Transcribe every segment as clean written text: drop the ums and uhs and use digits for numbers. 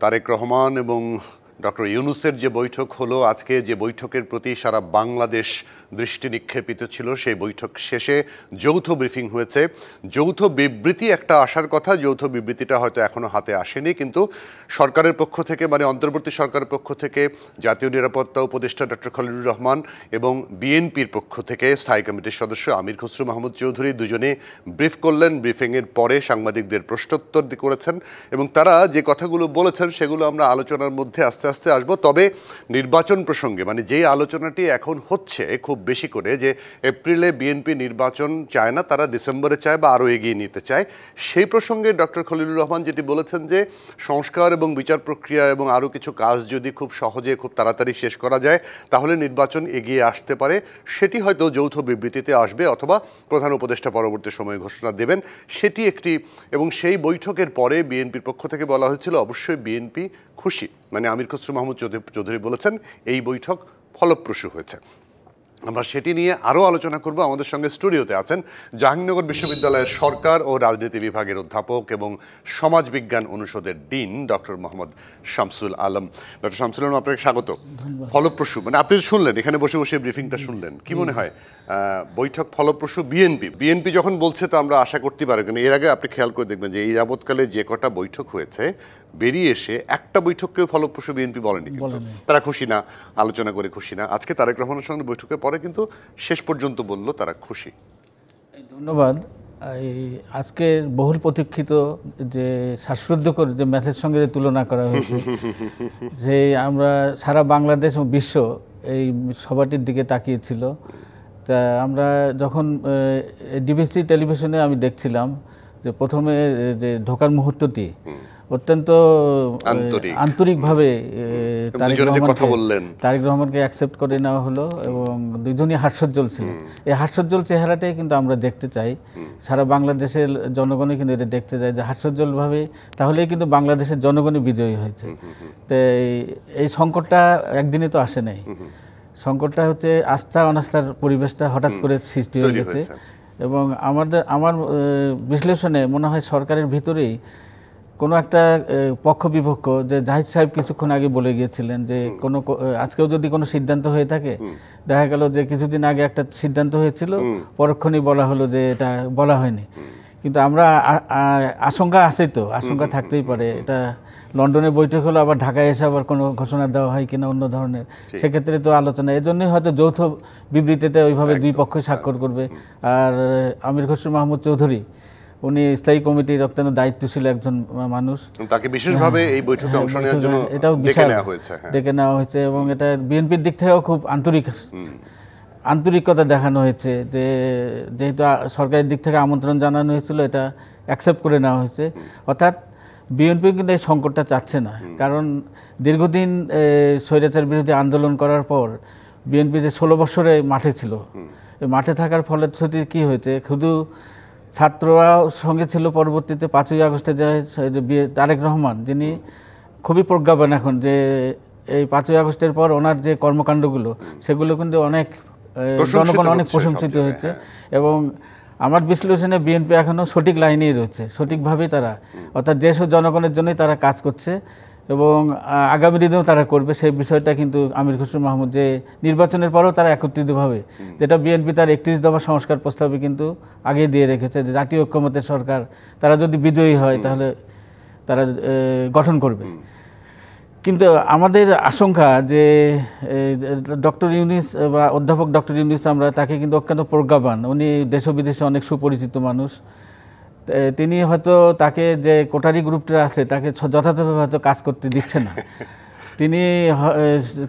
তারেক রহমান এবং ডক্টর ইউনূসের যে বৈঠক হলো, আজকে যে বৈঠকের প্রতি সারা বাংলাদেশ দৃষ্টি নিক্ষেপিত ছিল, সেই বৈঠক শেষে যৌথ ব্রিফিং হয়েছে। যৌথ বিবৃতি একটা আসার কথা, যৌথ বিবৃতিটা হয়তো এখনো হাতে আসেনি, কিন্তু সরকারের পক্ষ থেকে, মানে অন্তর্বর্তী সরকারের পক্ষ থেকে জাতীয় নিরাপত্তা উপদেষ্টা ডক্টর খলিলুর রহমান এবং বিএনপির পক্ষ থেকে স্থায়ী কমিটির সদস্য আমির খসরু মাহমুদ চৌধুরী দুজনে ব্রিফ করলেন। ব্রিফিংয়ের পরে সাংবাদিকদের প্রশ্নোত্তর করেছেন এবং তারা যে কথাগুলো বলেছেন সেগুলো আমরা আলোচনার মধ্যে আস্তে আস্তে আসব। তবে নির্বাচন প্রসঙ্গে, মানে যে আলোচনাটি এখন হচ্ছে খুব বেশি করে, যে এপ্রিলে বিএনপি নির্বাচন চায় না, তারা ডিসেম্বরে চায় বা আরও এগিয়ে নিতে চায়, সেই প্রসঙ্গে ডক্টর খলিলুর রহমান যেটি বলেছেন যে সংস্কার এবং বিচার প্রক্রিয়া এবং আরও কিছু কাজ যদি খুব সহজে খুব তাড়াতাড়ি শেষ করা যায় তাহলে নির্বাচন এগিয়ে আসতে পারে। সেটি হয়তো যৌথ বিবৃতিতে আসবে অথবা প্রধান উপদেষ্টা পরবর্তী সময়ে ঘোষণা দেবেন, সেটি একটি। এবং সেই বৈঠকের পরে বিএনপির পক্ষ থেকে বলা হয়েছিল অবশ্যই বিএনপি খুশি, মানে আমির খসরু মাহমুদ চৌধুরী বলেছেন এই বৈঠক ফলপ্রসূ হয়েছে। আমরা সেটি নিয়ে আরও আলোচনা করব। আমাদের সঙ্গে স্টুডিওতে আছেন জাহাঙ্গীরনগর বিশ্ববিদ্যালয়ের সরকার ও রাজনীতি বিভাগের অধ্যাপক এবং সমাজবিজ্ঞান অনুষদের dean doctor Mohammad Shamsul Alam. Doctor Shamsul Alam, আপনাকে স্বাগত। ফলপ্রসূ, মানে আপনি শুনলেন, এখানে বসে বসে ব্রিফিংটা শুনলেন, কি মনে হয় বৈঠক ফলপ্রসূ? বিএনপি যখন বলছে তো আমরা আশা করতে পারি, কিন্তু এর আগে আপনি খেয়াল করে দেখবেন যে এই যাবৎকালে যে কটা বৈঠক হয়েছে, বেরিয়ে এসে একটা বৈঠককেও ফলপ্রসূ বিএনপি বলেনি, কিন্তু তারা খুশি না, আলোচনা করে খুশি না। আজকে তারেক রহমানের সঙ্গে বৈঠকের পরে কিন্তু শেষ পর্যন্ত বলল তারা খুশি। ধন্যবাদ। আজকের বহুল প্রতীক্ষিত যে শ্বাসরুদ্ধকর যে ম্যাচের সঙ্গে যে তুলনা করা হয়েছে, যে আমরা সারা বাংলাদেশ এবং বিশ্ব এই সভাটির দিকে তাকিয়েছিল। তা আমরা যখন ডিবিসি টেলিভিশনে আমি দেখছিলাম যে প্রথমে যে ঢোকার মুহূর্তটি অত্যন্ত আন্তরিকভাবে তারেক রহমানকে অ্যাকসেপ্ট করে নেওয়া হলো এবং দুজনই হাস্যোজ্জ্বল ছিল। এই হাস্যোজ্জ্বল চেহারাটাই কিন্তু আমরা দেখতে চাই, সারা বাংলাদেশের জনগণই কিন্তু এটা দেখতে চায় যে হাস্যোজ্জ্বলভাবে, তাহলেই কিন্তু বাংলাদেশের জনগণই বিজয়ী হয়েছে। তো এই সংকটটা একদিনে তো আসে নাই, সংকটটা হচ্ছে আস্থা অনাস্থার পরিবেশটা হঠাৎ করে সৃষ্টি হয়ে গেছে। এবং আমার বিশ্লেষণে মনে হয় সরকারের ভিতরেই কোনো একটা পক্ষ বিপক্ষ, যে জাহিদ সাহেব কিছুক্ষণ আগে বলে গিয়েছিলেন যে আজকেও যদি কোনো সিদ্ধান্ত হয়ে থাকে, দেখা গেল যে কিছুদিন আগে একটা সিদ্ধান্ত হয়েছিল, পরক্ষণেই বলা হলো যে এটা বলা হয়নি। কিন্তু আমরা আশঙ্কা আছে, তো আশঙ্কা থাকতেই পারে, এটা লন্ডনে বৈঠক হলো, আবার ঢাকায় এসে আবার কোনো ঘোষণা দেওয়া হয় কিনা অন্য ধরনের, সেক্ষেত্রে তো আলোচনা। এজন্যই হয়তো যৌথ বিবৃতিতে ওইভাবে দুই পক্ষই স্বাক্ষর করবে। আর আমির খসরু মাহমুদ চৌধুরী উনি স্থায়ী কমিটির অত্যন্ত দায়িত্বশীল একজন মানুষ, তাকে বিশেষভাবে এই বৈঠকে অংশ নেওয়ার জন্য এটাও ডেকে নেওয়া হয়েছে এবং এটা বিএনপির দিক থেকেও খুব আন্তরিকতা দেখানো হয়েছে, যে যেহেতু সরকারের দিক থেকে আমন্ত্রণ জানানো হয়েছিল, এটা অ্যাকসেপ্ট করে নেওয়া হয়েছে। অর্থাৎ বিএনপি কিন্তু এই সংকটটা চাচ্ছে না, কারণ দীর্ঘদিন স্বৈরাচার বিরোধী আন্দোলন করার পর বিএনপি যে 16 বছরে মাঠে ছিল, মাঠে থাকার ফলশ্রুতি কী হয়েছে, শুধু ছাত্ররাও সঙ্গে ছিল, পরবর্তীতে 5ই আগস্টে যায় তারেক রহমান, যিনি খুবই প্রজ্ঞাবান এখন, যে এই 5ই আগস্টের পর ওনার যে কর্মকাণ্ডগুলো সেগুলো কিন্তু অনেক জনগণ অনেক প্রশংসিত হয়েছে। এবং আমার বিশ্লেষণে বিএনপি এখনও সঠিক লাইনেই রয়েছে, সঠিকভাবেই তারা, অর্থাৎ যেসব জনগণের জন্যই তারা কাজ করছে এবং আগামী দিনেও তারা করবে, সেই বিষয়টা কিন্তু আমির খসরু মাহমুদ যে নির্বাচনের পরেও তারা একত্রিতভাবে, যেটা বিএনপি তার 31 দফা সংস্কার প্রস্তাবে কিন্তু আগে দিয়ে রেখেছে, যে জাতীয় ঐক্যমত্যের সরকার তারা যদি বিজয়ী হয় তাহলে তারা গঠন করবে। কিন্তু আমাদের আশঙ্কা যে ডক্টর ইউনূস বা অধ্যাপক ডক্টর ইউনূস, আমরা তাকে কিন্তু অত্যন্ত প্রজ্ঞাবান, উনি দেশ বিদেশে অনেক সুপরিচিত মানুষ, তিনি হয়তো তাকে যে কোটারি গ্রুপটা আছে তাকে যথাযথভাবে হয়তো কাজ করতে দিচ্ছে না। তিনি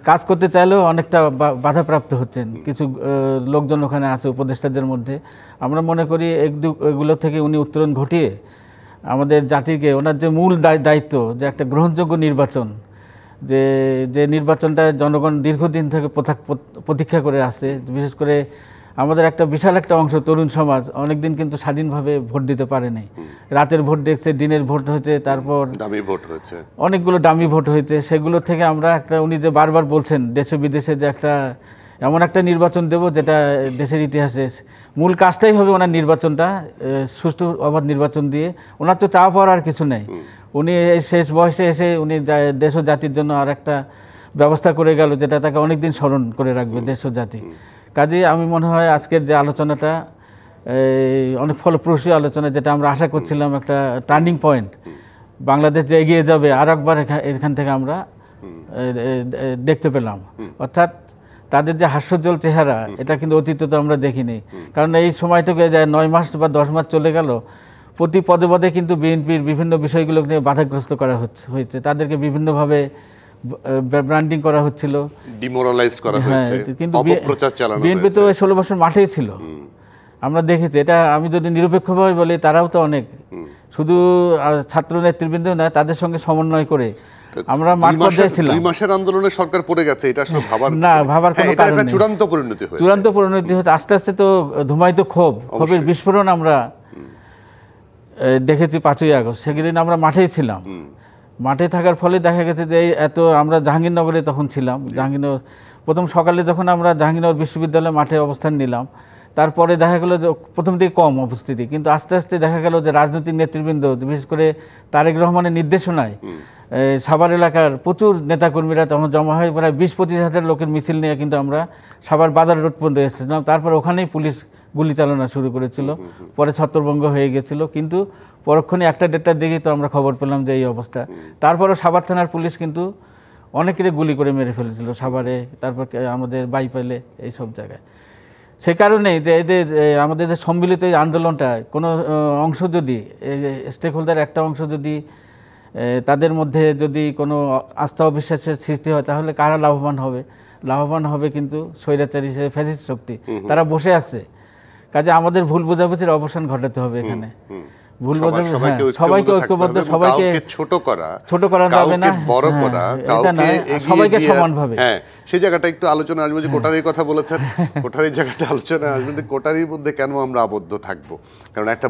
কাজ করতে চাইলেও অনেকটা বাধাপ্রাপ্ত হচ্ছেন, কিছু লোকজন ওখানে আছে উপদেষ্টাদের মধ্যে। আমরা মনে করি এগুলো থেকে উনি উত্তরণ ঘটিয়ে আমাদের জাতিকে, ওনার যে মূল দায়িত্ব, যে একটা গ্রহণযোগ্য নির্বাচন, যে নির্বাচনটা জনগণ দীর্ঘদিন থেকে প্রতীক্ষা করে আসে, বিশেষ করে আমাদের একটা বিশাল একটা অংশ তরুণ সমাজ অনেকদিন কিন্তু স্বাধীনভাবে ভোট দিতে পারে নাই, রাতের ভোট দেখছে, দিনের ভোট হয়েছে, তারপর দামি ভোট হয়েছে, অনেকগুলো দামি ভোট হয়েছে। সেগুলো থেকে আমরা একটা, উনি যে বারবার বলছেন দেশে বিদেশে যে একটা এমন একটা নির্বাচন দেব যেটা দেশের ইতিহাসে, মূল কাজটাই হবে ওনার নির্বাচনটা সুষ্ঠু অবাধ নির্বাচন দিয়ে। ওনার তো চাওয়া পাওয়ার আর কিছু নেই, উনি এই শেষ বয়সে এসে উনি দেশ ও জাতির জন্য আর একটা ব্যবস্থা করে গেল, যেটা তাকে অনেকদিন স্মরণ করে রাখবে দেশ ও জাতি। কাজেই আমি মনে হয় আজকের যে আলোচনাটা অনেক ফলপ্রসূ আলোচনা, যেটা আমরা আশা করছিলাম একটা টার্নিং পয়েন্ট, বাংলাদেশ যে এগিয়ে যাবে আর একবার এখান থেকে আমরা দেখতে পেলাম। অর্থাৎ তাদের যে হাস্যোজ্জ্বল চেহারা, এটা কিন্তু অতীতে তো আমরা দেখিনি। কারণ এই সময়টুকু যায় 9 মাস বা 10 মাস চলে গেল, প্রতি পদে পদে কিন্তু বিএনপির বিভিন্ন বিষয়গুলো নিয়ে বাধাগ্রস্ত করা হয়েছে, তাদেরকে বিভিন্নভাবে ব্র্যান্ডিং করা হচ্ছিল, ডিমোরালাইজ করা হয়েছে, কিন্তু অপপ্রচার চালানো হয়েছে। বিএনপি তো 16 বছর মাঠেই ছিল, আমরা দেখেছি। এটা আমি যদি নিরপেক্ষভাবে বলি, তারাও তো অনেক, শুধু ছাত্র নেতৃবৃন্দ না, তাদের সঙ্গে সমন্বয় করে আমরা মাঠ পর্যায়ে ছিলাম। 2 মাসের আন্দোলনে সরকার পড়ে গেছে, এটা আসলে ভাবার কোনো কারণ নেই। চূড়ান্ত পরিণতি হয়েছে, চূড়ান্ত পরিণতি হচ্ছে আস্তে আস্তে তো ধুমায়িত ক্ষোভের বিস্ফোরণ আমরা দেখেছি 5ই আগস্ট। সেদিন আমরা মাঠেই ছিলাম। মাঠে থাকার ফলে দেখা গেছে যে এত আমরা জাহাঙ্গীরনগরে তখন ছিলাম। জাহাঙ্গীরনগর প্রথম সকালে যখন আমরা জাহাঙ্গীরনগর বিশ্ববিদ্যালয়ে মাঠে অবস্থান নিলাম, তারপরে দেখা গেল যে প্রথম দিকে কম উপস্থিতি, কিন্তু আস্তে আস্তে দেখা গেল যে রাজনৈতিক নেতৃবৃন্দ, বিশেষ করে তারেক রহমানের নির্দেশনায় সাভার এলাকার প্রচুর নেতাকর্মীরা তখন জমা হয়, প্রায় 20-25 হাজার লোকের মিছিল নিয়ে কিন্তু আমরা সাভার বাজার রোড পর্যন্ত এসেছিলাম। তারপর ওখানেই পুলিশ গুলি চালানো শুরু করেছিল, পরে ছত্রভঙ্গ হয়ে গেছিল, কিন্তু পরক্ষণে 1টা-1.5টার দিকেই তো আমরা খবর পেলাম যে এই অবস্থা। তারপরও সাভার থানার পুলিশ কিন্তু অনেকেরই গুলি করে মেরে ফেলেছিল সাভারে, তারপর আমাদের বাইপাইলে, এইসব জায়গায়। সেই কারণেই যে এদের আমাদের যে সম্মিলিত এই আন্দোলনটা, কোনো অংশ যদি স্টেক হোল্ডার একটা অংশ যদি তাদের মধ্যে যদি কোনো আস্থা অবিশ্বাসের সৃষ্টি হয়, তাহলে কারা লাভবান হবে? লাভবান হবে কিন্তু স্বৈরাচারী হিসেবে ফ্যাসিস্ট শক্তি, তারা বসে আছে। কাজে আমাদের ভুল বোঝাবুঝির অবসান ঘটাতে হবে এখানে। ভুল বোঝাবুঝি, সবাইকে ঐক্যবদ্ধ, সবাইকে ছোট করা যাবে না, বড় করা, সবাইকে সমানভাবে। হ্যাঁ, সেই জায়গাটা একটু আলোচনা আসবে। যে কোটারির কথা বলেছেন, কোটারির জায়গাটা আলোচনা আসবে। কোটারির মধ্যে কেন আমরা আবদ্ধ থাকবো? কারণ একটা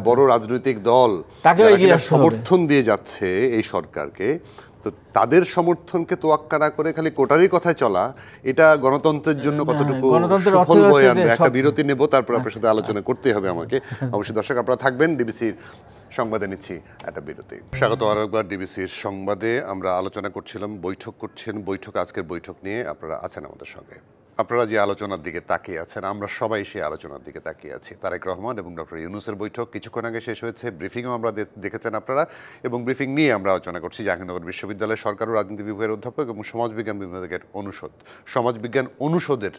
বড় রাজনৈতিক দল তাকে সমর্থন দিয়ে যাচ্ছে এই সরকারকে, তো তাদের সমর্থনকে তোয়াক্কা না করে খালি কোটারির কথায় চলা, এটা গণতন্ত্রের জন্য কতটুকু সফল বয়ে আনবে? একটা বিরতি নেব, তারপর আপনার সাথে আলোচনা করতে হবে আমাকে। অবশ্যই দর্শক আপনারা থাকবেন, ডিবিসির সংবাদে নিচ্ছি একটা বিরতি। স্বাগত আরেকবার ডিবিসির সংবাদে। আমরা আলোচনা করছিলাম, বৈঠক আজকের বৈঠক নিয়ে আপনারা আছেন আমাদের সঙ্গে। আপনারা যে আলোচনার দিকে তাকিয়ে আছেন, আমরা সবাই সেই আলোচনার দিকে তাকিয়ে আছি। তারেক রহমান এবং ডক্টর ইউনূসের বৈঠক কিছুক্ষণ আগে শেষ হয়েছে, ব্রিফিংও আমরা দেখেছেন আপনারা, এবং ব্রিফিং নিয়ে আমরা আলোচনা করছি জাহাঙ্গীরনগর বিশ্ববিদ্যালয়ের সরকার ও রাজনীতি বিভাগের অধ্যাপক এবং সমাজবিজ্ঞান বিভাগের সমাজবিজ্ঞান অনুষদের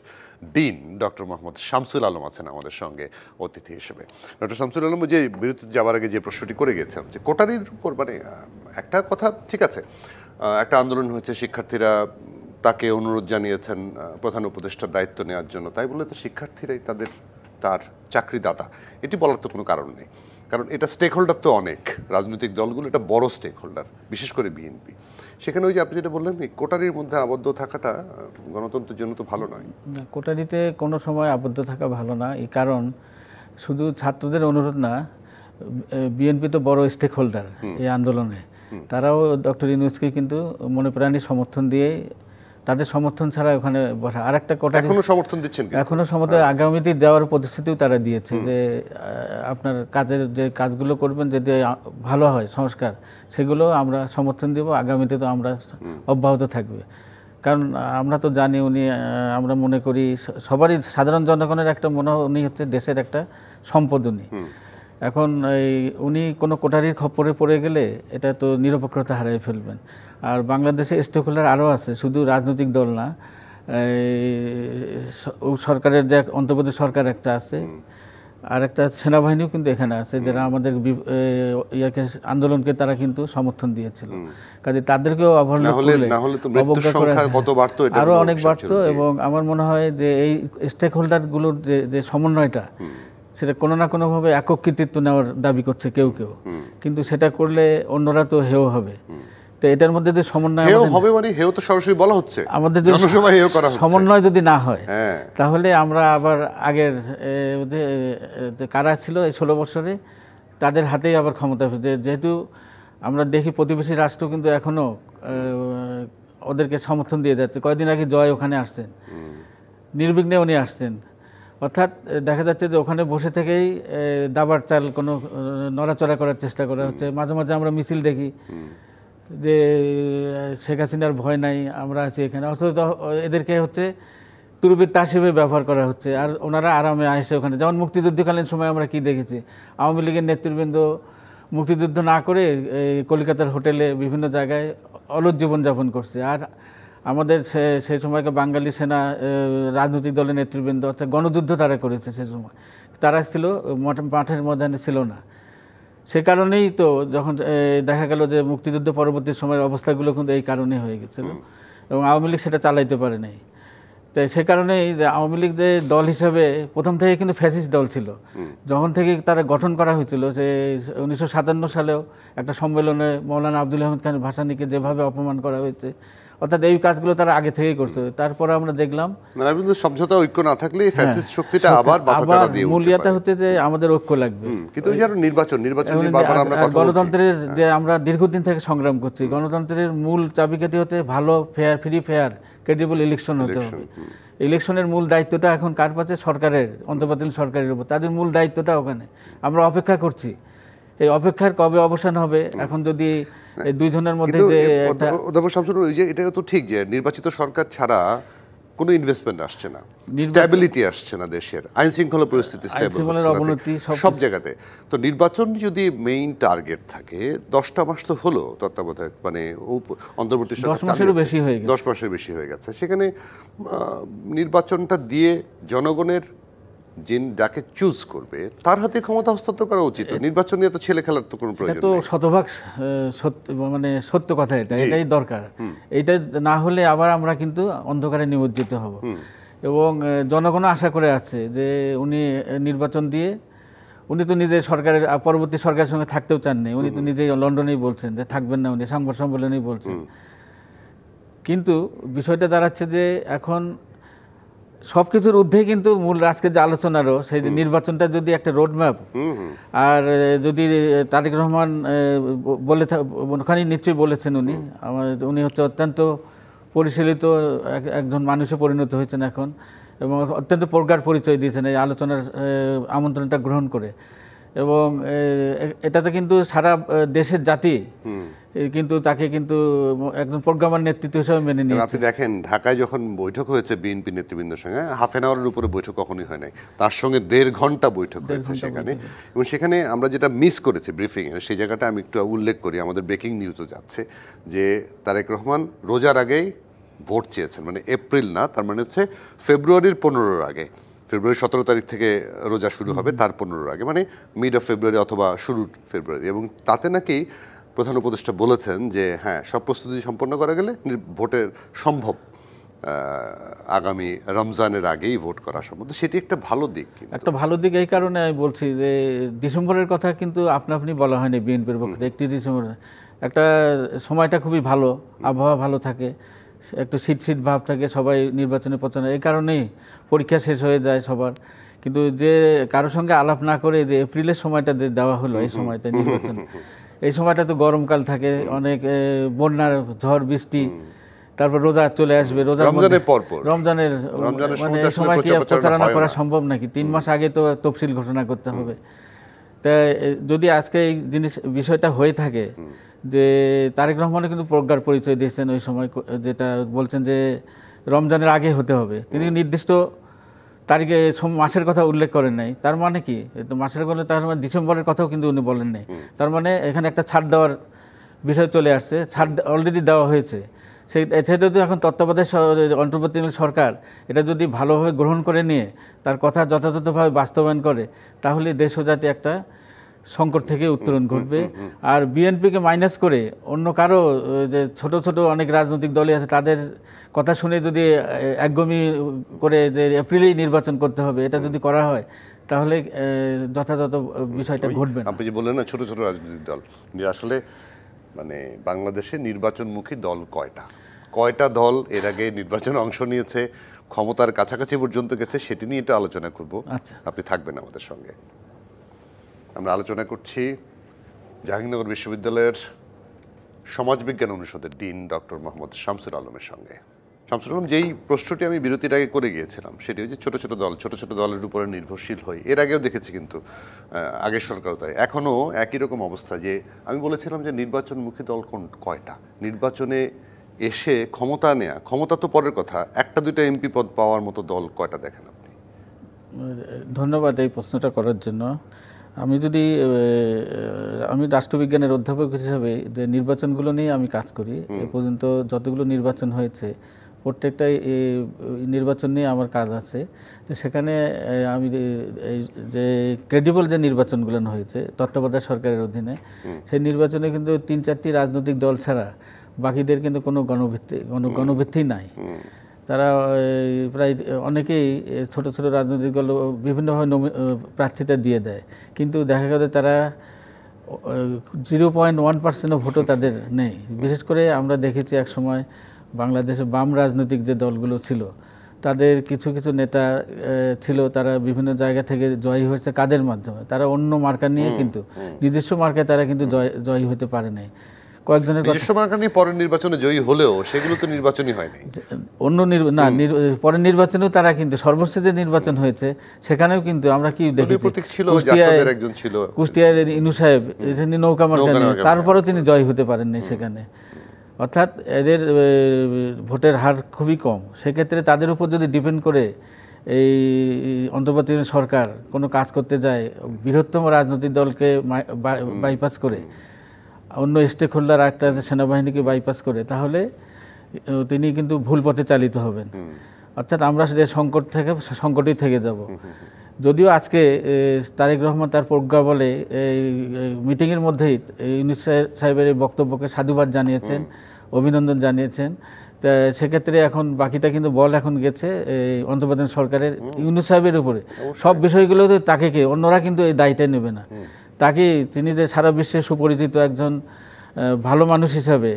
ডিন ডক্টর মোহাম্মদ শামসুল আলম আছেন আমাদের সঙ্গে অতিথি হিসেবে। ডক্টর শামসুল আলম, যে বিরতিতে যাওয়ার আগে যে প্রশ্নটি করে গেছেন, যে কোটারির উপর, মানে একটা কথা ঠিক আছে, একটা আন্দোলন হয়েছে, শিক্ষার্থীরা তাকে অনুরোধ জানিয়েছেন প্রধান উপদেষ্টার দায়িত্ব নেওয়ার জন্য, তাই বলে তো শিক্ষার্থীরাই তার চাকরিদাতা, এটি বলার তো কোনো কারণ নেই। কারণ এটা স্টেক হোল্ডার তো অনেক, রাজনৈতিক দলগুলো এটা বড় স্টেক হোল্ডার, বিশেষ করে বিএনপি। সেখানে ওই যে আপনি যেটা বললেন, এই কোটারির মধ্যে আবদ্ধ থাকাটা গণতন্ত্রের জন্য তো ভালো নয়। কোটারিতে কোনো সময় আবদ্ধ থাকা ভালো না, এই কারণ শুধু ছাত্রদের অনুরোধ না, বিএনপি তো বড় স্টেক হোল্ডার এই আন্দোলনে। তারাও ডক্টর ইউনূসকে কিন্তু মনে প্রাণী সমর্থন দিয়ে, তাদের সমর্থন ছাড়া ওখানে বসা। আর একটা কোটারি এখনো সমর্থন দিচ্ছেন, এখনো সমর্থন আগামীতে দেওয়ার প্রতিশ্রুতিও তারা দিয়েছে, যে আপনার কাজের যে কাজগুলো করবেন যদি ভালো হয় সংস্কার, সেগুলো আমরা সমর্থন দেব, আগামীতে তো আমরা অব্যাহত থাকবে। কারণ আমরা তো জানি আমরা মনে করি সবারই, সাধারণ জনগণের একটা উনি হচ্ছে দেশের একটা সম্পদ। এখন উনি কোনো কোটারির খপ্পরে পড়ে গেলে এটা তো নিরপেক্ষতা হারিয়ে ফেলবেন। আর বাংলাদেশে স্টেক হোল্ডার আরও আছে, শুধু রাজনৈতিক দল না, সরকারের যে অন্তর্বর্তী সরকার একটা আছে, আর একটা সেনাবাহিনীও কিন্তু এখানে আছে, যারা আমাদের আন্দোলনকে তারা কিন্তু সমর্থন দিয়েছিল। কাজে তাদেরকেও অবহেলা করলে আরও অনেক বাড়তো। এবং আমার মনে হয় যে এই স্টেক হোল্ডারগুলোর যে সমন্বয়টা, সেটা কোনো না কোনোভাবে একক কৃতিত্ব নেওয়ার দাবি করছে কেউ, কিন্তু সেটা করলে অন্যরা তো হেয় হবে। তো এটার মধ্যে যে সমন্বয় হবে, মানে হেয় তো সরাসরি বলা হচ্ছে, আমাদের সমন্বয় যদি না হয়, তাহলে আমরা আবার আগের যে কারা ছিল এই 16 বছরে, তাদের হাতেই আবার ক্ষমতা। যেহেতু আমরা দেখি প্রতিবেশী রাষ্ট্র কিন্তু এখনো ওদেরকে সমর্থন দিয়ে যাচ্ছে। কয়েকদিন আগে জয় ওখানে আসছেন, নির্বিঘ্নে উনি আসছেন, অর্থাৎ দেখা যাচ্ছে যে ওখানে বসে থেকেই দাবার চাল কোনো নড়াচড়া করার চেষ্টা করা হচ্ছে। মাঝে মাঝে আমরা মিছিল দেখি যে শেখ হাসিনার ভয় নাই, আমরা আছি এখানে, অথচ এদেরকে হচ্ছে তুরুপের তাস হিসেবে ব্যবহার করা হচ্ছে। আর ওনারা আরামে আসে ওখানে। যেমন মুক্তিযুদ্ধকালীন সময় আমরা কি দেখেছি, আওয়ামী লীগের নেতৃবৃন্দ মুক্তিযুদ্ধ না করে কলকাতার হোটেলে বিভিন্ন জায়গায় অলস জীবনযাপন করছে। আর আমাদের সেই সময়কে বাঙালি সেনা রাজনৈতিক দলের নেতৃবৃন্দ অর্থাৎ গণযুদ্ধ তারা করেছে সে সময়, তারা ছিল মাঠের ময়দানে ছিল না। সে কারণেই তো যখন দেখা গেল যে মুক্তিযুদ্ধ পরবর্তী সময়ের অবস্থাগুলো কিন্তু এই কারণে হয়ে গেছিল, এবং আওয়ামী লীগ সেটা চালাইতে পারে নাই। তাই সে কারণেই যে আওয়ামী লীগ যে দল হিসেবে প্রথম থেকে কিন্তু ফ্যাসিস্ট দল ছিল। যখন থেকে তারা গঠন করা হয়েছিল, সে 1957 সালেও একটা সম্মেলনে মৌলানা আব্দুল আহমদ খান ভাসানীকে যেভাবে অপমান করা হয়েছে, অর্থাৎ এই কাজগুলো তারা আগে থেকেই করছে। তারপরে আমরা দেখলাম সমঝোতা ঐক্য না থাকলে ফ্যাসিস্ট শক্তিটা আবার মাথাচাড়া দিয়ে উঠতে পারে। মূলিয়াটা হচ্ছে যে আমাদের ঐক্য লাগবে। কিন্তু নির্বাচন নিয়ে বারবার আমরা কথা বলছি। গণতন্ত্রের যে আমরা দীর্ঘদিন থেকে সংগ্রাম করছি, গণতন্ত্রের মূল চাবিকাঠি হতে ভালো fair, free fair, credible election হতে হবে। ইলেকশনের মূল দায়িত্বটা এখন কার পাচ্ছে? সরকারের, অন্তর্বর্তীকালীন সরকারের উপর। তাদের মূল দায়িত্বটা ওখানে। আমরা অপেক্ষা করছি, এই অপেক্ষার কবে অবসান হবে? এখন যদি এই দুইজনের মধ্যে যে এটা তো ঠিক যে নির্বাচিত সরকার ছাড়া কোনো ইনভেস্টমেন্ট আসছে না, স্ট্যাবিলিটি আসছে না, দেশের আইন শৃঙ্খলা পরিস্থিতি সব জায়গাতে। তো নির্বাচন যদি মেইন টার্গেট থাকে, 10টা মাস তো হলো তত্ত্বাবধায়ক মানে অন্তর্বর্তী সরকার 10 মাসের বেশি হয়ে গেছে। সেখানে নির্বাচনটা দিয়ে জনগণের যাকে চুজ করবে তার হাতে ক্ষমতা হস্তান্তর করা উচিত। নির্বাচন নিয়ে তো ছেলে খেলার তো কোনো প্রয়োজন নেই। তো শতভাগ সত্য কথা, এটাই দরকার। এইটা না হলে আবার আমরা কিন্তু অন্ধকারে নিমজ্জিত হব। এবং জনগণ আশা করে আছে যে উনি নির্বাচন দিয়ে, উনি তো নিজে সরকারের পরবর্তী সরকারের সঙ্গে থাকতেও চাননি। উনি তো নিজেই লন্ডনেই বলছেন যে থাকবেন না, উনি সংবাদ সম্মেলনেই বলছেন। কিন্তু বিষয়টা দাঁড়াচ্ছে যে এখন সবকিছুর ঊর্ধ্বে কিন্তু মূল আজকের যে আলোচনারও সেই নির্বাচনটা যদি একটা রোডম্যাপ, আর যদি তারেক রহমান ওখানেই নিশ্চয়ই বলেছেন উনি হচ্ছে অত্যন্ত পরিশীলিত একজন মানুষে পরিণত হয়েছেন এখন, এবং অত্যন্ত প্রগাঢ় পরিচয় দিয়েছেন এই আলোচনার আমন্ত্রণটা গ্রহণ করে। এবং এটাতে কিন্তু সারা দেশের জাতি কিন্তু তাকে কিন্তু একজন প্রোগ্রামার নেতৃত্ব হিসেবে মেনে নিয়েছে। আপনি দেখেন ঢাকায় যখন বৈঠক হয়েছে বিএনপি নেতৃবৃন্দের সঙ্গে, হাফ এন আওয়ারের উপরে বৈঠক কখনোই হয় নাই, তার সঙ্গে 1.5 ঘন্টা বৈঠক হয়েছে সেখানে। এবং সেখানে আমরা যেটা মিস করেছি ব্রিফিংয়ে, সেই জায়গাটা আমি একটু উল্লেখ করি। আমাদের ব্রেকিং নিউজও যাচ্ছে যে তারেক রহমান রোজার আগেই ভোট চেয়েছেন, মানে এপ্রিল না, তার মানে হচ্ছে ফেব্রুয়ারির 15-র আগে। ফেব্রুয়ারি 17 তারিখ থেকে রোজা শুরু হবে, তার 15-র আগে, মানে মিড অফ ফেব্রুয়ারি অথবা শুরু ফেব্রুয়ারি। এবং তাতে নাকি প্রধান উপদেষ্টা বলেছেন যে হ্যাঁ, সব প্রস্তুতি সম্পন্ন করা গেলে ভোটের সম্ভব, আগামী রমজানের আগেই ভোট করা সম্ভব। সেটি একটা ভালো দিক। একটা ভালো দিক এই কারণে আমি বলছি যে ডিসেম্বরের কথা কিন্তু আপনি বলা হয়নি বিএনপির পক্ষে। 31 ডিসেম্বর একটা সময়টা খুবই ভালো, আবহাওয়া ভালো থাকে, একটু শীত ভাব থাকে, সবাই নির্বাচনে পছন্দ। এই কারণেই পরীক্ষা শেষ হয়ে যায় সবার। কিন্তু যে কারোর সঙ্গে আলাপ না করে যে এপ্রিলের সময়টা দেওয়া হলো, এই সময়টা নির্বাচন, এই সময়টা তো গরমকাল থাকে, অনেক বন্যার ঝড় বৃষ্টি, তারপর রোজা চলে আসবে, রমজানের মানে এই সময় কি প্রচারণা করা সম্ভব নাকি? 3 মাস আগে তো তফসিল ঘোষণা করতে হবে। তাই যদি আজকে এই বিষয়টা হয়ে থাকে যে তারেক রহমানও কিন্তু প্রজ্ঞার পরিচয় দিয়েছেন ওই সময়, যেটা বলছেন যে রমজানের আগে হতে হবে। তিনি নির্দিষ্ট তারিখে মাসের কথা উল্লেখ করেন নাই। তার মানে কি মাসের কথা, তার মানে ডিসেম্বরের কথাও কিন্তু উনি বলেন নাই। তার মানে এখানে একটা ছাড় দেওয়ার বিষয় চলে আসছে, ছাড় অলরেডি দেওয়া হয়েছে। সেটা যদি এখন তত্ত্বাবধায়ক অন্তর্বর্তীকালীন সরকার এটা যদি ভালোভাবে গ্রহণ করে নিয়ে তার কথা যথাযথভাবে বাস্তবায়ন করে, তাহলে দেশ ও জাতি একটা সংকট থেকে উত্তরণ ঘটবে। আর বিএনপিকে মাইনাস করে অন্য কারো, যে ছোট ছোট অনেক রাজনৈতিক দলই আছে, তাদের কথা শুনে যদি একগমি করে যে এপ্রিলেই নির্বাচন করতে হবে, এটা যদি করা হয় তাহলে যথাযথ বিষয়টা ঘটবে না। আপনি যে বললেন না ছোট ছোট রাজনৈতিক দল, আসলে মানে বাংলাদেশে নির্বাচনমুখী দল কয়টা দল এর আগে নির্বাচনে অংশ নিয়েছে, ক্ষমতার কাছাকাছি পর্যন্ত গেছে, সেটি নিয়ে একটু আলোচনা করব। আপনি থাকবেন আমাদের সঙ্গে। আমরা আলোচনা করছি জাহাঙ্গীরনগর বিশ্ববিদ্যালয়ের সমাজবিজ্ঞান অনুষদের ডিন ডক্টর মোহাম্মদ শামসুল আলমের সঙ্গে। শামসুল আলম, যেই প্রশ্নটি আমি বিরতির আগে করে গিয়েছিলাম সেটি হচ্ছে ছোট ছোট দলের উপরে নির্ভরশীল হই। এর আগেও দেখেছি কিন্তু আগের সরকারও তাই, এখনও একই রকম অবস্থা। যে আমি বলেছিলাম যে নির্বাচনমুখী দল কয়টা, নির্বাচনে এসে ক্ষমতা নেয়া, ক্ষমতা তো পরের কথা, একটা দুইটা এমপি পদ পাওয়ার মতো দল কয়টা দেখেন আপনি? ধন্যবাদ এই প্রশ্নটা করার জন্য। আমি রাষ্ট্রবিজ্ঞানের অধ্যাপক হিসাবে যে নির্বাচনগুলো নিয়ে আমি কাজ করি, এ পর্যন্ত যতগুলো নির্বাচন হয়েছে প্রত্যেকটাই নির্বাচন নিয়ে আমার কাজ আছে। তো সেখানে আমি যে ক্রেডিবল যে নির্বাচনগুলো হয়েছে তত্ত্বাবধায়ক সরকারের অধীনে, সেই নির্বাচনে কিন্তু 3-4টি রাজনৈতিক দল ছাড়া বাকিদের কিন্তু কোনো গণভিত্তি নাই। তারা প্রায় অনেকেই ছোট ছোট রাজনৈতিক দল বিভিন্নভাবে প্রার্থিতা দিয়ে দেয়, কিন্তু দেখা গেল তারা 0.1% ভোটও তাদের নেই। বিশেষ করে আমরা দেখেছি এক সময় বাংলাদেশে বাম রাজনৈতিক যে দলগুলো ছিল তাদের কিছু কিছু নেতা ছিল, তারা বিভিন্ন জায়গা থেকে জয়ী হয়েছে কাদের মাধ্যমে, তারা অন্য মার্কা নিয়ে, কিন্তু নিজস্ব মার্কায় তারা কিন্তু জয়ী হতে পারে নাই। কয়েকজনের নিজস্ব মার্কা নিয়ে পরের নির্বাচনে জয়ী হলেও সেগুলো তো নির্বাচনই হয়নি। অন্য পরের নির্বাচনেও তারা কিন্তু সর্বশেষ যে নির্বাচন হয়েছে সেখানেও কিন্তু আমরা কি দেখেছি, কুষ্টিয়ার ইনু সাহেব তিনি নৌকা মার্কা নিয়ে, তারপরেও তিনি জয় হতে পারেননি সেখানে। অর্থাৎ এদের ভোটের হার খুবই কম। সেক্ষেত্রে তাদের উপর যদি ডিপেন্ড করে এই অন্তর্বর্তীকালীন সরকার কোনো কাজ করতে যায়, বৃহত্তম রাজনৈতিক দলকে বাইপাস করে, অন্য স্টেক হোল্ডার একটা আছে সেনাবাহিনীকে বাইপাস করে, তাহলে তিনি কিন্তু ভুল পথে চালিত হবেন। অর্থাৎ আমরা যে সংকটেই থেকে যাব। যদিও আজকে তারেক রহমান তার প্রজ্ঞা বলে এই মিটিংয়ের মধ্যেই ইউনূস সাহেবের এই বক্তব্যকে সাধুবাদ জানিয়েছেন, অভিনন্দন জানিয়েছেন। তা সেক্ষেত্রে এখন বাকিটা কিন্তু বল এখন গেছে এই অন্তর্বর্তীকালীন সরকারের ইউনূস সাহেবের উপরে। সব বিষয়গুলো তো তাকে অন্যরা কিন্তু এই দায়িত্ব নেবে না। তাকে, তিনি যে সারা বিশ্বে সুপরিচিত একজন ভালো মানুষ হিসাবে,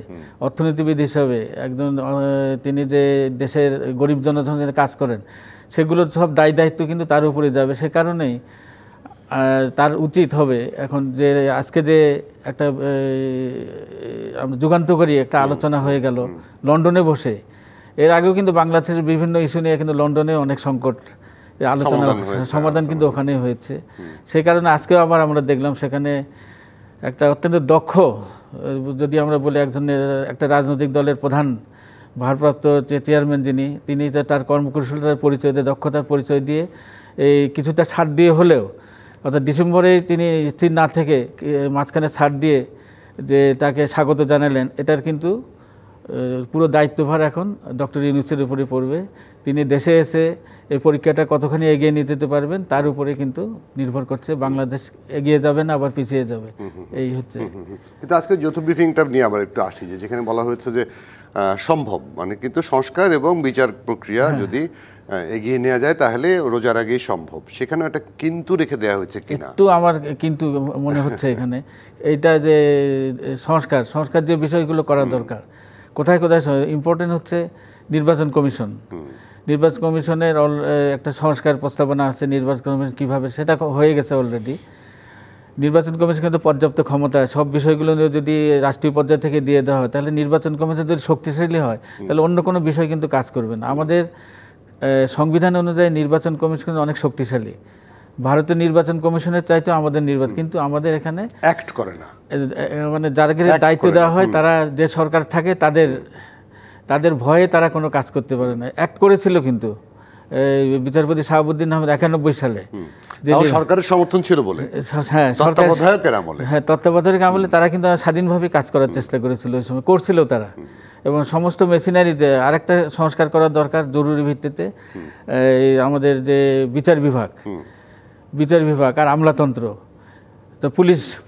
অর্থনীতিবিদ হিসাবে একজন, তিনি যে দেশের গরিব জনগণের কাজ করেন, সেগুলোর সব দায়িত্ব কিন্তু তার উপরে যাবে। সে কারণেই তার উচিত হবে এখন যে আজকে যে একটা যুগান্তকারী একটা আলোচনা হয়ে গেল লন্ডনে বসে, এর আগেও কিন্তু বাংলাদেশের বিভিন্ন ইস্যু নিয়ে কিন্তু লন্ডনে অনেক সংকট আলোচনা সমাধান কিন্তু ওখানে হয়েছে। সেই কারণে আজকেও আবার আমরা দেখলাম সেখানে একটা অত্যন্ত দক্ষ, যদি আমরা বলি একটা রাজনৈতিক দলের প্রধান ভারপ্রাপ্ত চেয়ারম্যান যিনি, তিনি তার কর্মকুশলতার পরিচয় দিয়ে, দক্ষতার পরিচয় দিয়ে এই কিছুটা ছাড় দিয়ে হলেও, অর্থাৎ ডিসেম্বরে তিনি স্থির না থেকে মাঝখানে ছাড় দিয়ে যে তাকে স্বাগত জানালেন, এটার কিন্তু পুরো দায়িত্বভার এখন ডক্টর ইউনূসের উপরে পড়বে। তিনি দেশে এসে এই পরীক্ষাটা কতখানি এগিয়ে নিয়ে যেতে পারবেন তার উপরে কিন্তু নির্ভর করছে। বাংলাদেশ এগিয়ে যাবে না আবার পিছিয়ে যাবে, এই হচ্ছে। কিন্তু আজকে যৌথ ব্রিফিংটা নিয়ে আবার একটু আসি, যেখানে বলা হয়েছে যে সম্ভব, মানে কিন্তু সংস্কার এবং বিচার প্রক্রিয়া যদি এগিয়ে নেওয়া যায় তাহলে রোজার আগেই সম্ভব। সেখানে একটা কিন্তু রেখে দেওয়া হয়েছে কিনা একটু আমার কিন্তু মনে হচ্ছে এখানে এইটা যে সংস্কার যে বিষয়গুলো করা দরকার, কোথায় কোথায় ইম্পর্টেন্ট হচ্ছে নির্বাচন কমিশন। নির্বাচন কমিশনের একটা সংস্কার প্রস্তাবনা আছে, নির্বাচন কমিশন কীভাবে, সেটা হয়ে গেছে অলরেডি। নির্বাচন কমিশন কিন্তু পর্যাপ্ত ক্ষমতা, সব বিষয়গুলো যদি রাষ্ট্রীয় পর্যায় থেকে দিয়ে দেওয়া হয়, তাহলে নির্বাচন কমিশন যদি শক্তিশালী হয় তাহলে অন্য কোনো বিষয় কিন্তু কাজ করবে না। আমাদের সংবিধান অনুযায়ী নির্বাচন কমিশন অনেক শক্তিশালী। ভারতের নির্বাচন কমিশনের চাইতে আমাদের নির্বাচন, কিন্তু আমাদের এখানে অ্যাক্ট করে না, মানে যাদেরকে দায়িত্ব দেওয়া হয় তারা যে সরকার থাকে তাদের ভয়ে তারা কোনো কাজ করতে পারে না। অ্যাক্ট করেছিল কিন্তু বিচারপতি শাহাবুদ্দিন আহমেদ 91 সালে, সরকারের সমর্থন ছিল বলে, হ্যাঁ তত্ত্বাবধায়ক আমলে তারা কিন্তু স্বাধীনভাবে কাজ করার চেষ্টা করেছিল, ওই সময় করছিল তারা। এবং সমস্ত মেশিনারি যে আরেকটা সংস্কার করার দরকার জরুরি ভিত্তিতে, আমাদের যে বিচার বিভাগ আর আমলাতন্ত্র, তো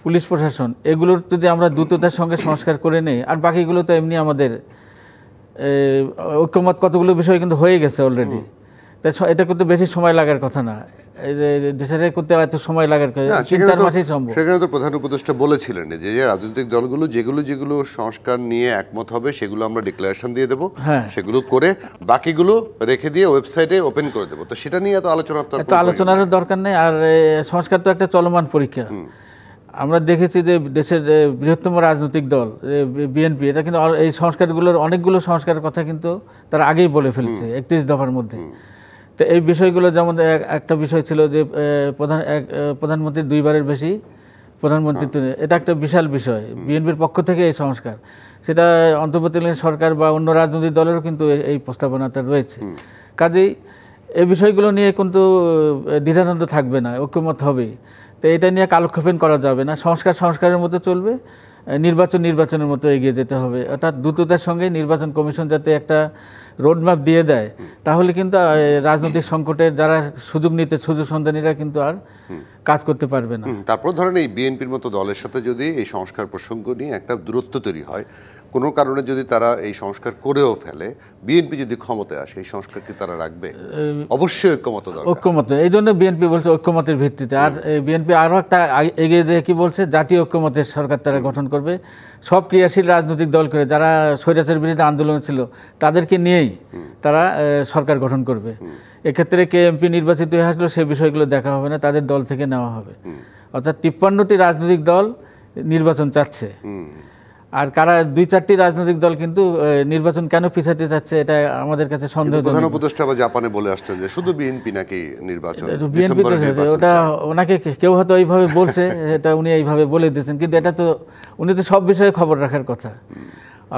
পুলিশ প্রশাসন, এগুলোর যদি আমরা দ্রুততার সঙ্গে সংস্কার করে নেই, আর বাকিগুলো তো এমনি আমাদের ঐক্যমত কতগুলো বিষয় কিন্তু হয়ে গেছে অলরেডি। তাই এটা করতে বেশি সময় লাগার কথা না, দেশের করতে এত সময় লাগার কথা 3-4 মাসেই সম্ভব। সেখানে তো প্রধান উপদেষ্টা বলেছিলেন যে রাজনৈতিক দলগুলো যেগুলো সংস্কার নিয়ে একমত হবে সেগুলো আমরা ডিক্লারেশন দিয়ে দেবো, সেগুলো করে বাকিগুলো রেখে দিয়ে ওয়েবসাইটে ওপেন করে দেবো। তো সেটা নিয়ে এত আলোচনার দরকার নেই। আর সংস্কার তো একটা চলমান পরীক্ষা। আমরা দেখেছি যে দেশের বৃহত্তম রাজনৈতিক দল বিএনপি, এটা কিন্তু এই সংস্কারগুলোর অনেকগুলো সংস্কারের কথা কিন্তু তারা আগেই বলে ফেলছে 31 দফার মধ্যে। তো এই বিষয়গুলো যেমন একটা বিষয় ছিল যে প্রধানমন্ত্রী 2 বারের বেশি প্রধানমন্ত্রী, এটা একটা বিশাল বিষয় বিএনপির পক্ষ থেকে এই সংস্কার, সেটা অন্তর্বর্তীকালীন সরকার বা অন্য রাজনৈতিক দলেরও কিন্তু এই প্রস্তাবনাটা রয়েছে। কাজেই এই বিষয়গুলো নিয়ে কিন্তু দ্বিধাদ্বন্দ্ব থাকবে না, ঐক্যমত হবে। তো এটা নিয়ে কালক্ষেপণ করা যাবে না, সংস্কারের মতো চলবে, নির্বাচনের মতো এগিয়ে যেতে হবে। অর্থাৎ দ্রুততার সঙ্গে নির্বাচন কমিশন যাতে একটা রোডম্যাপ দিয়ে দেয়, তাহলে কিন্তু রাজনৈতিক সংকটের যারা সুযোগ সন্ধানীরা কিন্তু আর কাজ করতে পারবে না। তারপর ধরেন এই বিএনপির মতো দলের সাথে যদি এই সংস্কার প্রসঙ্গ নিয়ে একটা দূরত্ব তৈরি হয়, কোনো কারণে যদি তারা এই সংস্কার করেও ফেলে, বিএনপি যদি ক্ষমতায় আসে, এই সংস্কার কি তারা রাখবে? অবশ্যই ঐক্যমত দরকার। ঐক্যমত, এই জন্য বিএনপি বলছে ঐক্যমতের ভিত্তিতে। আর বিএনপি আরও একটা এগিয়ে যেয়ে কি বলছে, জাতীয় ঐক্যমতের সরকার তারা গঠন করবে, সব ক্রিয়াশীল রাজনৈতিক দল করে, যারা স্বৈরাচারের বিরুদ্ধে আন্দোলন ছিল তাদেরকে নিয়েই তারা সরকার গঠন করবে। এক্ষেত্রে কে এমপি নির্বাচিত হয়ে আসলো সে বিষয়গুলো দেখা হবে না, তাদের দল থেকে নেওয়া হবে। অর্থাৎ 53টি রাজনৈতিক দল নির্বাচন চাচ্ছে, আর কারা 2-4টি রাজনৈতিক দল কিন্তু নির্বাচন কেন পিছাতে চাচ্ছে এটা আমাদের কাছে সন্দেহজনক। প্রধান উপদেষ্টা বা জাপানে বলে আসছেন যে শুধু বিএনপি নাকি নির্বাচন, বিএনপি ওটা ওনাকে কেউ হয়তো এইভাবে বলছে, এটা উনি এইভাবে বলে দিয়েছেন, কিন্তু এটা তো উনি তো সব বিষয়ে খবর রাখার কথা।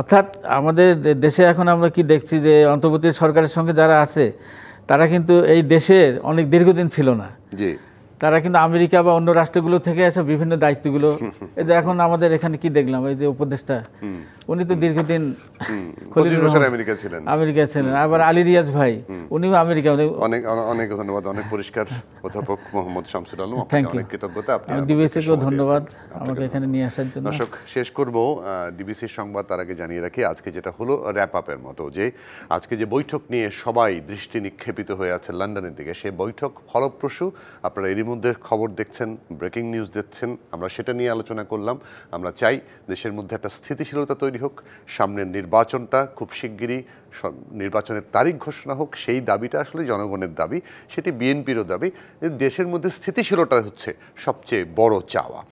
অর্থাৎ আমাদের দেশে এখন আমরা কি দেখছি যে অন্তর্বর্তী সরকারের সঙ্গে যারা আছে তারা কিন্তু এই দেশের অনেক দীর্ঘদিন ছিল না, তারা কিন্তু আমেরিকা বা অন্য রাষ্ট্রগুলো থেকে এসে বিভিন্ন দায়িত্বগুলো, এই যে এখন আমাদের এখানে কি দেখলাম, এই যে উপদেষ্টা উনি তো দীর্ঘদিন আমেরিকায় ছিলেন। আবার আলী রিয়াজ ভাই, উনিও আমেরিকা। অনেক অনেক ধন্যবাদ, অনেক পরিষ্কার অধ্যাপক মোহাম্মদ শামসুল আলম, অনেক কৃতজ্ঞতা। ডিবিসিকেও ধন্যবাদ আমাকে এখানে নিয়ে আসার জন্য। দর্শক, শেষ করব ডিবিসির সংবাদ, তার আগে জানিয়ে রাখি আজকে যেটা হলো র্যাপ আপের মতো, যে আজকে যে বৈঠক নিয়ে সবাই দৃষ্টি নিক্ষেপিত হয়ে আছে লন্ডনের দিকে, সেই বৈঠক ফলপ্রসূ। আপনারা এরই মধ্যে খবর দেখছেন, ব্রেকিং নিউজ দেখছেন, আমরা সেটা নিয়ে আলোচনা করলাম। আমরা চাই দেশের মধ্যে একটা স্থিতিশীলতা তৈরি হোক, সামনের নির্বাচনটা খুব শিগগিরই নির্বাচনের তারিখ ঘোষণা হোক, সেই দাবিটা আসলে জনগণের দাবি, সেটি বিএনপিরও দাবি। দেশের মধ্যে স্থিতিশীলতা হচ্ছে সবচেয়ে বড় চাওয়া।